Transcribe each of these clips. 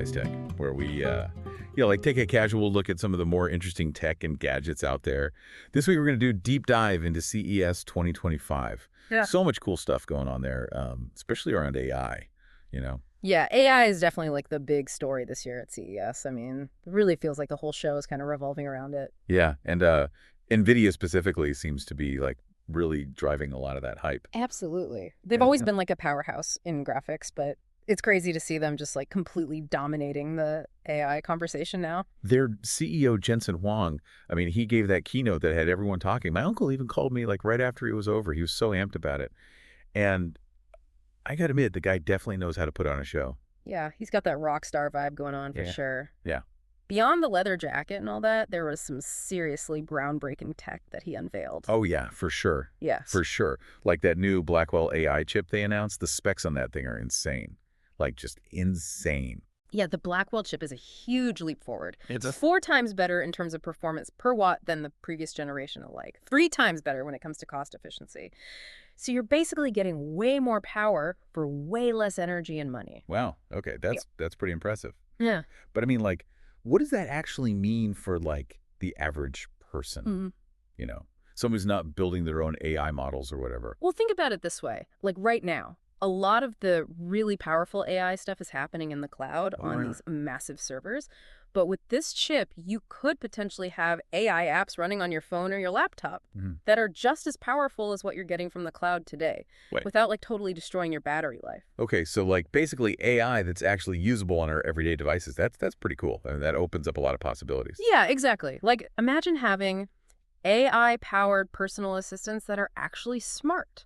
Bite-Sized Tech, where we, like take a casual look at some of the more interesting tech and gadgets out there. This week, we're going to do a deep dive into CES 2025. Yeah. So much cool stuff going on there, especially around AI, Yeah, AI is definitely like the big story this year at CES. I mean, it really feels like the whole show is kind of revolving around it. Yeah, and Nvidia specifically seems to be like really driving a lot of that hype. Absolutely. They've always been like a powerhouse in graphics, but it's crazy to see them just like completely dominating the AI conversation now. Their CEO, Jensen Huang, I mean, he gave that keynote that had everyone talking. My uncle even called me like right after it was over. He was so amped about it. And I got to admit, the guy definitely knows how to put on a show. Yeah, he's got that rock star vibe going on for sure. Yeah. Beyond the leather jacket and all that, there was some seriously groundbreaking tech that he unveiled. Oh, yeah, for sure. Yes. For sure. Like that new Blackwell AI chip they announced, the specs on that thing are insane. Like just insane. Yeah, the Blackwell chip is a huge leap forward. It's 4 times better in terms of performance per watt than the previous generation alike. 3 times better when it comes to cost efficiency. So you're basically getting way more power for way less energy and money. Wow. Okay, that's pretty impressive. Yeah. But I mean, like, what does that actually mean for like the average person? Mm-hmm. Someone who's not building their own AI models or whatever. Well, think about it this way. Like right now, a lot of the really powerful AI stuff is happening in the cloud on these massive servers. But with this chip, you could potentially have AI apps running on your phone or your laptop that are just as powerful as what you're getting from the cloud today without like totally destroying your battery life. Okay, so like basically AI that's actually usable on our everyday devices. That's pretty cool. I mean, that opens up a lot of possibilities. Yeah, exactly. Like imagine having AI-powered personal assistants that are actually smart.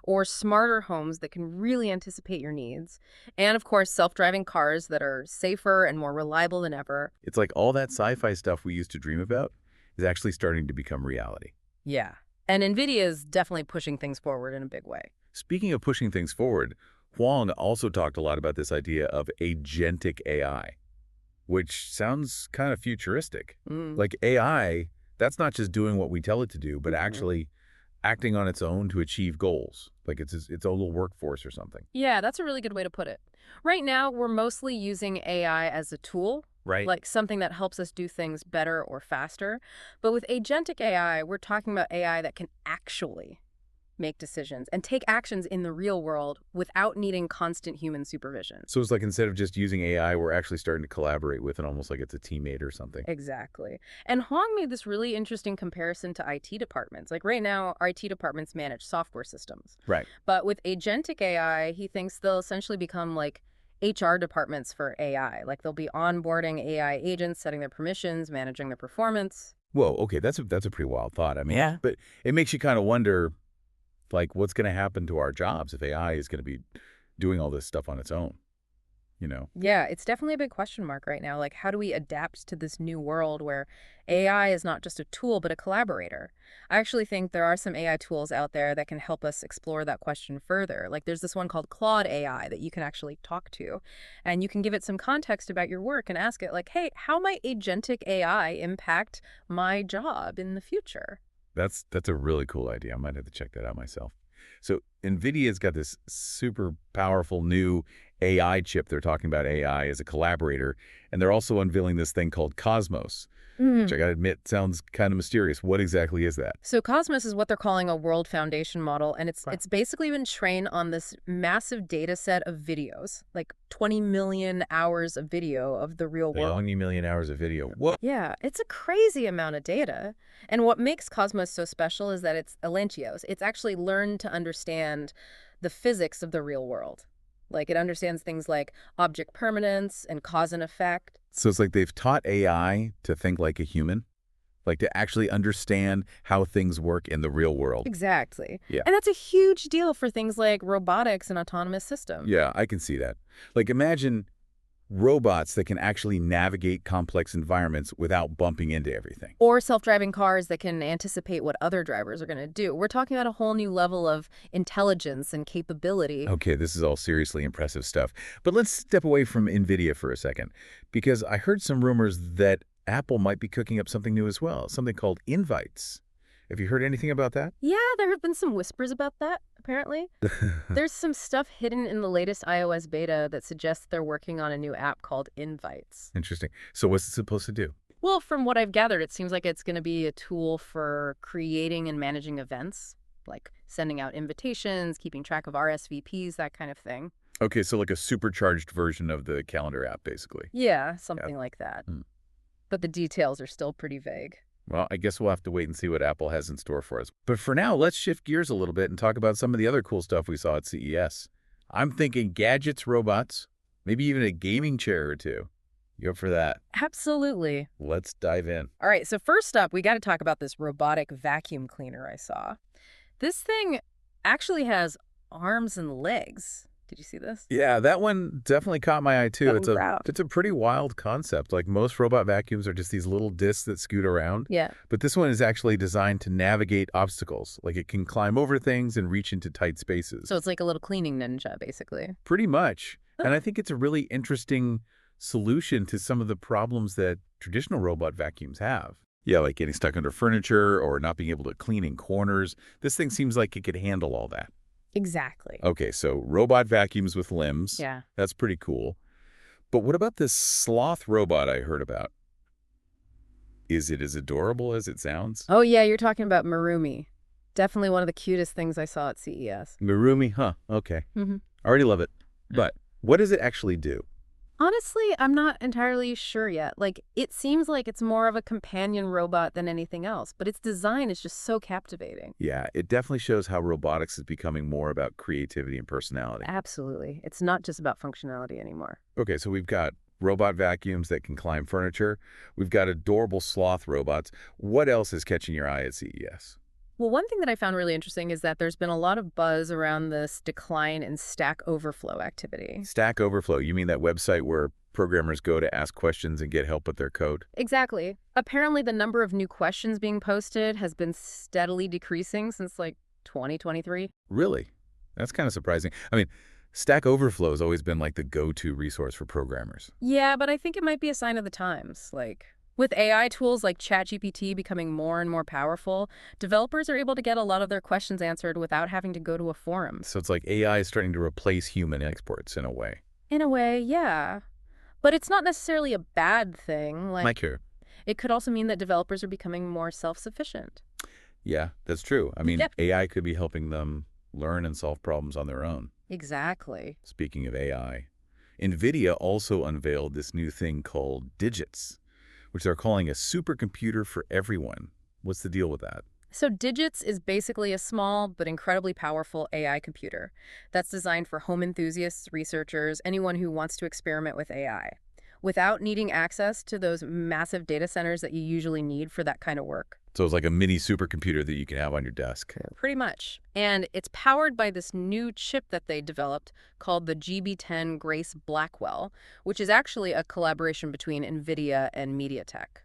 Or smarter homes that can really anticipate your needs. And, of course, self-driving cars that are safer and more reliable than ever. It's like all that sci-fi stuff we used to dream about is actually starting to become reality. Yeah. And Nvidia is definitely pushing things forward in a big way. Speaking of pushing things forward, Huang also talked a lot about this idea of agentic AI, which sounds kind of futuristic. Like AI, that's not just doing what we tell it to do, but actually acting on its own to achieve goals, like its own little workforce or something. Yeah, that's a really good way to put it. Right now, we're mostly using AI as a tool, like something that helps us do things better or faster. But with agentic AI, we're talking about AI that can actually make decisions and take actions in the real world without needing constant human supervision. So it's like instead of just using AI, we're actually starting to collaborate with it almost like it's a teammate or something. Exactly. And Huang made this really interesting comparison to IT departments. Like right now, IT departments manage software systems. Right. But with agentic AI, he thinks they'll essentially become like HR departments for AI. Like they'll be onboarding AI agents, setting their permissions, managing their performance. Whoa, okay, that's a pretty wild thought. I mean, but it makes you kind of wonder, like, what's going to happen to our jobs if AI is going to be doing all this stuff on its own, Yeah, it's definitely a big question mark right now. Like, how do we adapt to this new world where AI is not just a tool, but a collaborator? I actually think there are some AI tools out there that can help us explore that question further. Like, there's this one called Claude AI that you can actually talk to, and you can give it some context about your work and ask it, like, hey, how might agentic AI impact my job in the future? That's a really cool idea. I might have to check that out myself. So Nvidia's got this super powerful new AI chip. They're talking about AI as a collaborator, and they're also unveiling this thing called Cosmos, which I got to admit sounds kind of mysterious. What exactly is that? So Cosmos is what they're calling a world foundation model, and it's basically been trained on this massive data set of videos, like 20 million hours of video of the real world. 20 million hours of video. What? Yeah, it's a crazy amount of data. And what makes Cosmos so special is that it's Alentios. It's actually learned to understand the physics of the real world. Like it understands things like object permanence and cause and effect. So it's like they've taught AI to think like a human, like to actually understand how things work in the real world. Exactly. Yeah. And that's a huge deal for things like robotics and autonomous systems. Yeah, I can see that. Like imagine robots that can actually navigate complex environments without bumping into everything. Or self-driving cars that can anticipate what other drivers are going to do. We're talking about a whole new level of intelligence and capability. Okay, this is all seriously impressive stuff. But let's step away from Nvidia for a second, because I heard some rumors that Apple might be cooking up something new as well, something called invites. Have you heard anything about that? Yeah, there have been some whispers about that. apparently. There's some stuff hidden in the latest iOS beta that suggests they're working on a new app called Invites. Interesting. So what's it supposed to do? Well, from what I've gathered, it seems like it's going to be a tool for creating and managing events, like sending out invitations, keeping track of RSVPs, that kind of thing. Okay, so like a supercharged version of the calendar app, basically. Yeah, something like that. Hmm. But the details are still pretty vague. Well, I guess we'll have to wait and see what Apple has in store for us. But for now, let's shift gears a little bit and talk about some of the other cool stuff we saw at CES. I'm thinking gadgets, robots, maybe even a gaming chair or two. You up for that? Absolutely. Let's dive in. All right, so first up, we got to talk about this robotic vacuum cleaner I saw. This thing actually has arms and legs. Did you see this? Yeah, that one definitely caught my eye too. Oh, wow. It's a pretty wild concept. Like most robot vacuums are just these little discs that scoot around. Yeah. But this one is actually designed to navigate obstacles. Like it can climb over things and reach into tight spaces. So it's like a little cleaning ninja, basically. Pretty much. And I think it's a really interesting solution to some of the problems that traditional robot vacuums have. Yeah, like getting stuck under furniture or not being able to clean in corners. This thing seems like it could handle all that. Exactly. Okay, so robot vacuums with limbs. Yeah. That's pretty cool. But what about this sloth robot I heard about? Is it as adorable as it sounds? Oh, yeah, you're talking about Marumi. Definitely one of the cutest things I saw at CES. Marumi, huh? Okay. Mm-hmm. I already love it. But what does it actually do? Honestly, I'm not entirely sure yet. Like, it seems like it's more of a companion robot than anything else, but its design is just so captivating. Yeah, it definitely shows how robotics is becoming more about creativity and personality. Absolutely. It's not just about functionality anymore. Okay, so we've got robot vacuums that can climb furniture. We've got adorable sloth robots. What else is catching your eye at CES? Well, one thing that I found really interesting is that there's been a lot of buzz around this decline in Stack Overflow activity. Stack Overflow, you mean that website where programmers go to ask questions and get help with their code? Exactly. Apparently, the number of new questions being posted has been steadily decreasing since, like, 2023. Really? That's kind of surprising. I mean, Stack Overflow has always been like the go-to resource for programmers. Yeah, but I think it might be a sign of the times. Like, with AI tools like ChatGPT becoming more and more powerful, developers are able to get a lot of their questions answered without having to go to a forum. So it's like AI is starting to replace human experts in a way. In a way, yeah. But it's not necessarily a bad thing. Like here. It could also mean that developers are becoming more self-sufficient. Yeah, that's true. I mean, Yeah. AI could be helping them learn and solve problems on their own. Exactly. Speaking of AI, Nvidia also unveiled this new thing called Digits, which they're calling a supercomputer for everyone. What's the deal with that? So Digits is basically a small but incredibly powerful AI computer that's designed for home enthusiasts, researchers, anyone who wants to experiment with AI, without needing access to those massive data centers that you usually need for that kind of work. So it's like a mini supercomputer that you can have on your desk. Pretty much. And it's powered by this new chip that they developed called the GB10 Grace Blackwell, which is actually a collaboration between Nvidia and MediaTek.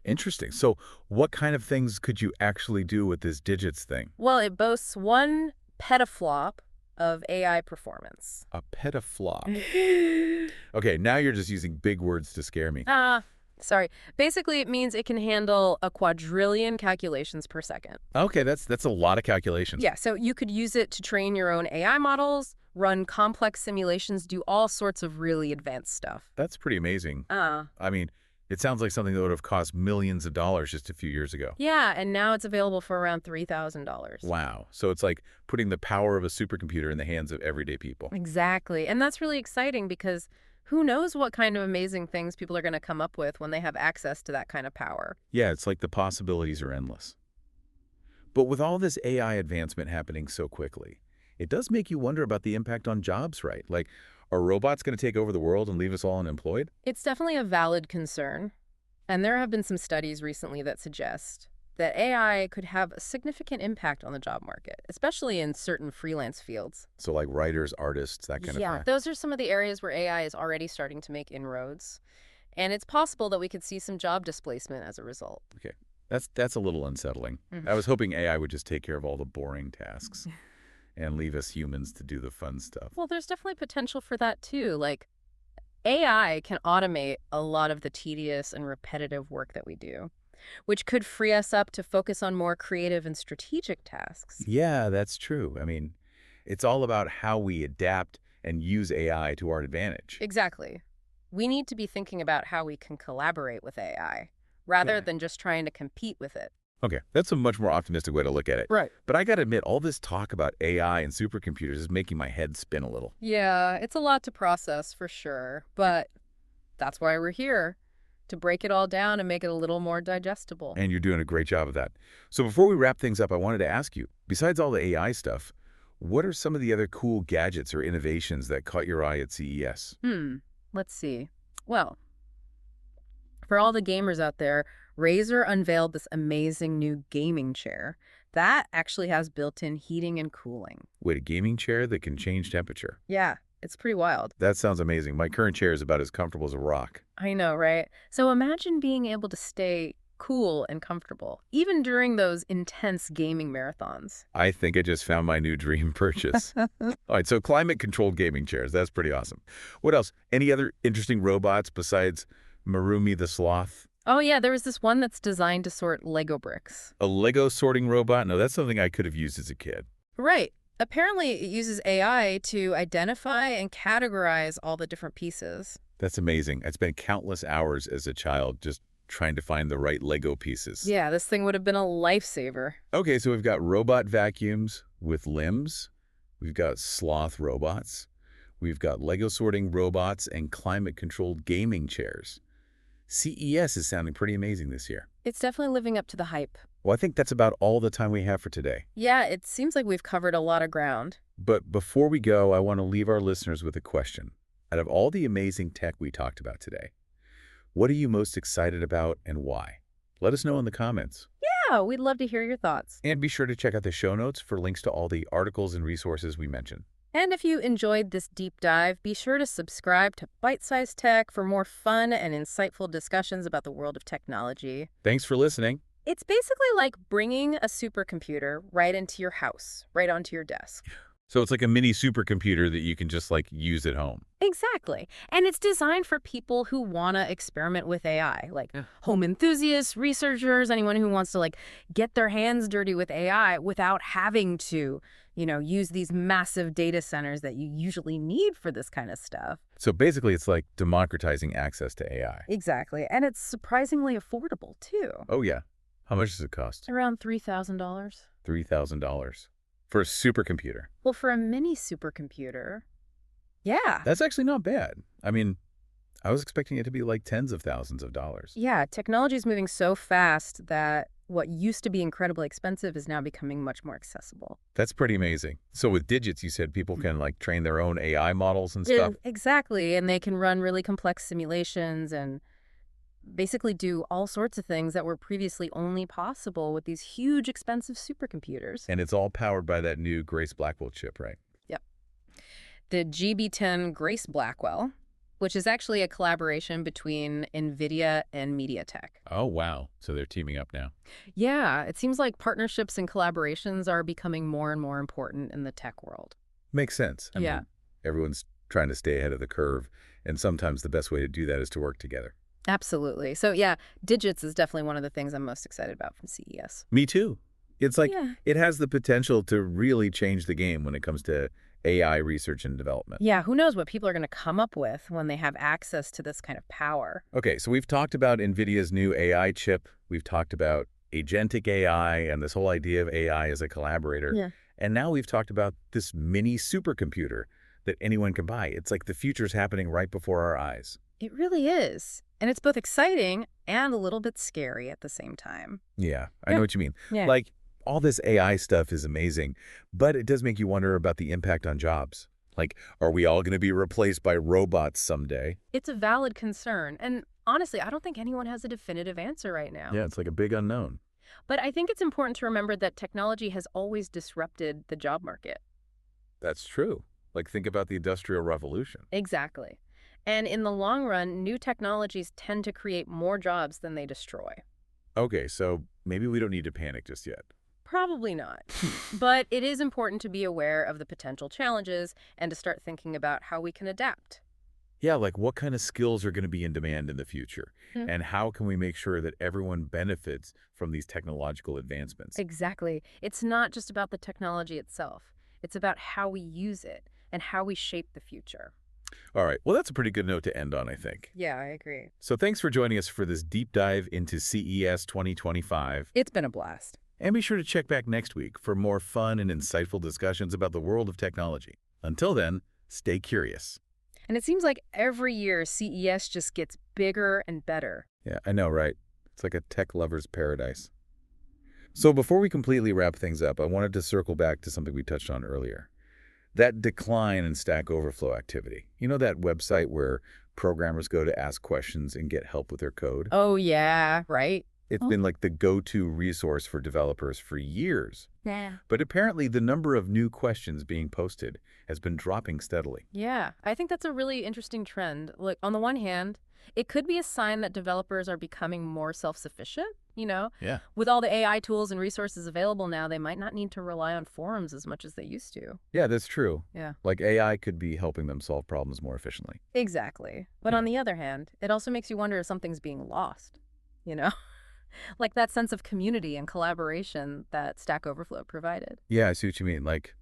Interesting. So what kind of things could you actually do with this Digits thing? Well, it boasts 1 petaflop of AI performance. A petaflop. Okay, now you're just using big words to scare me. Sorry. Basically, it means it can handle a quadrillion calculations per second. Okay, that's a lot of calculations. Yeah, so you could use it to train your own AI models, run complex simulations, do all sorts of really advanced stuff. That's pretty amazing. Uh, I mean, it sounds like something that would have cost millions of dollars just a few years ago. yeah, and now it's available for around $3,000. Wow. So it's like putting the power of a supercomputer in the hands of everyday people. Exactly. And that's really exciting because who knows what kind of amazing things people are going to come up with when they have access to that kind of power. Yeah, it's like the possibilities are endless. But with all this AI advancement happening so quickly, it does make you wonder about the impact on jobs, right? Like, are robots going to take over the world and leave us all unemployed? It's definitely a valid concern. And there have been some studies recently that suggest that AI could have a significant impact on the job market, especially in certain freelance fields. So like writers, artists, that kind of thing. Yeah, those are some of the areas where AI is already starting to make inroads. And it's possible that we could see some job displacement as a result. Okay, that's a little unsettling. Mhm. I was hoping AI would just take care of all the boring tasks and leave us humans to do the fun stuff. Well, there's definitely potential for that too. Like, AI can automate a lot of the tedious and repetitive work that we do, which could free us up to focus on more creative and strategic tasks. Yeah, that's true. I mean, It's all about how we adapt and use AI to our advantage. Exactly. We need to be thinking about how we can collaborate with AI, rather than just trying to compete with it. Okay, that's a much more optimistic way to look at it. Right. But I gotta admit, all this talk about AI and supercomputers is making my head spin a little. Yeah, it's a lot to process for sure, but that's why we're here, to break it all down and make it a little more digestible. And you're doing a great job of that. So before we wrap things up, I wanted to ask you, besides all the AI stuff, what are some of the other cool gadgets or innovations that caught your eye at CES? Let's see. Well, for all the gamers out there, Razer unveiled this amazing new gaming chair that actually has built-in heating and cooling. Wait, a gaming chair that can change temperature. Yeah, it's pretty wild. That sounds amazing. My current chair is about as comfortable as a rock. I know, right? So imagine being able to stay cool and comfortable, even during those intense gaming marathons. I think I just found my new dream purchase. All right, so climate-controlled gaming chairs. That's pretty awesome. What else? Any other interesting robots besides Marumi the Sloth? Oh yeah, there was this one that's designed to sort Lego bricks. A Lego sorting robot? No, that's something I could have used as a kid. Right. Apparently, it uses AI to identify and categorize all the different pieces. That's amazing. I spent countless hours as a child just trying to find the right Lego pieces. Yeah, this thing would have been a lifesaver. Okay, so we've got robot vacuums with limbs. We've got sloth robots. We've got Lego sorting robots and climate-controlled gaming chairs. CES is sounding pretty amazing this year. It's definitely living up to the hype. Well, I think that's about all the time we have for today. Yeah, it seems like we've covered a lot of ground. But before we go, I want to leave our listeners with a question. Out of all the amazing tech we talked about today, what are you most excited about and why? Let us know in the comments. Yeah, we'd love to hear your thoughts. And be sure to check out the show notes for links to all the articles and resources we mentioned. And if you enjoyed this deep dive, be sure to subscribe to Byte-Sized Tech for more fun and insightful discussions about the world of technology. Thanks for listening. It's basically like bringing a supercomputer right into your house, right onto your desk. So it's like a mini supercomputer that you can just use at home. Exactly. And it's designed for people who want to experiment with AI, like home enthusiasts, researchers, anyone who wants to get their hands dirty with AI without having to, use these massive data centers that you usually need for this kind of stuff. So basically it's like democratizing access to AI. Exactly. And it's surprisingly affordable too. Oh yeah. How much does it cost? Around $3,000. $3,000 for a supercomputer. Well, for a mini supercomputer, yeah. That's actually not bad. I mean, I was expecting it to be tens of thousands of dollars. Yeah, technology is moving so fast that what used to be incredibly expensive is now becoming much more accessible. That's pretty amazing. So with digits, you said people can train their own AI models and stuff? Exactly, and they can run really complex simulations and basically do all sorts of things that were previously only possible with these huge, expensive supercomputers. And it's all powered by that new Grace Blackwell chip, right? Yep. The GB10 Grace Blackwell, which is actually a collaboration between Nvidia and MediaTek. Oh, wow. So they're teaming up now. Yeah, it seems like partnerships and collaborations are becoming more and more important in the tech world. Makes sense. I Yeah. mean, everyone's trying to stay ahead of the curve, and sometimes the best way to do that is to work together. Absolutely. So yeah, digits is definitely one of the things I'm most excited about from CES. Me too. It's Yeah. it has the potential to really change the game when it comes to AI research and development. Yeah, who knows what people are going to come up with when they have access to this kind of power. Okay, so we've talked about NVIDIA's new AI chip. We've talked about agentic AI and this whole idea of AI as a collaborator. Yeah. And now we've talked about this mini supercomputer that anyone can buy. It's like the future's happening right before our eyes. It really is. And it's both exciting and a little bit scary at the same time. Yeah, I know what you mean. Yeah. All this AI stuff is amazing, but it does make you wonder about the impact on jobs. Are we all going to be replaced by robots someday? It's a valid concern. And honestly, I don't think anyone has a definitive answer right now. Yeah, it's like a big unknown. But I think it's important to remember that technology has always disrupted the job market. That's true. Think about the Industrial Revolution. Exactly. And in the long run, new technologies tend to create more jobs than they destroy. Okay, so maybe we don't need to panic just yet. Probably not. But it is important to be aware of the potential challenges and to start thinking about how we can adapt. Yeah, what kind of skills are going to be in demand in the future? Hmm. And how can we make sure that everyone benefits from these technological advancements? Exactly. It's not just about the technology itself. It's about how we use it and how we shape the future. All right, well, that's a pretty good note to end on, I think. Yeah, I agree. So thanks for joining us for this deep dive into CES 2025. It's been a blast. And be sure to check back next week for more fun and insightful discussions about the world of technology. Until then, stay curious. And it seems like every year CES just gets bigger and better. Yeah, I know, right? It's like a tech lover's paradise. So before we completely wrap things up, I wanted to circle back to something we touched on earlier. That decline in Stack Overflow activity. You know that website where programmers go to ask questions and get help with their code? Oh, yeah, right? It's been like the go-to resource for developers for years. Yeah. But apparently the number of new questions being posted has been dropping steadily. Yeah, I think that's a really interesting trend. Like, on the one hand, it could be a sign that developers are becoming more self-sufficient, Yeah. With all the AI tools and resources available now, they might not need to rely on forums as much as they used to. Yeah, that's true. Yeah. Like AI could be helping them solve problems more efficiently. Exactly. But Yeah. on the other hand, it also makes you wonder if something's being lost, you know? Like that sense of community and collaboration that Stack Overflow provided. Yeah, I see what you mean. Like,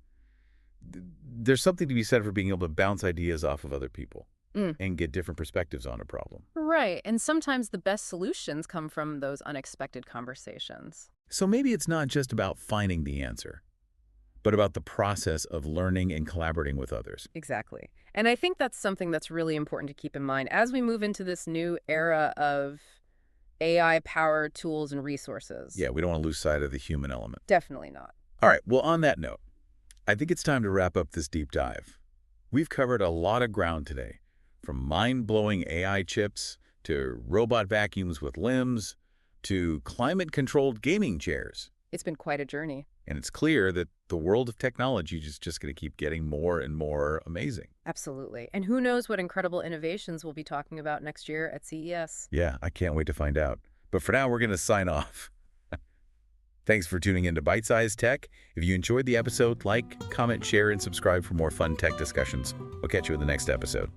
there's something to be said for being able to bounce ideas off of other people and get different perspectives on a problem. Right. And sometimes the best solutions come from those unexpected conversations. So maybe it's not just about finding the answer, but about the process of learning and collaborating with others. Exactly. And I think that's something that's really important to keep in mind as we move into this new era of AI-powered tools and resources. Yeah, we don't want to lose sight of the human element. Definitely not. All right, well, on that note, I think it's time to wrap up this deep dive. We've covered a lot of ground today, from mind-blowing AI chips to robot vacuums with limbs to climate-controlled gaming chairs. It's been quite a journey. And it's clear that the world of technology is just going to keep getting more and more amazing. Absolutely. And who knows what incredible innovations we'll be talking about next year at CES. Yeah, I can't wait to find out. But for now, we're going to sign off. Thanks for tuning in to Byte-Sized Tech. If you enjoyed the episode, like, comment, share, and subscribe for more fun tech discussions. I'll catch you in the next episode.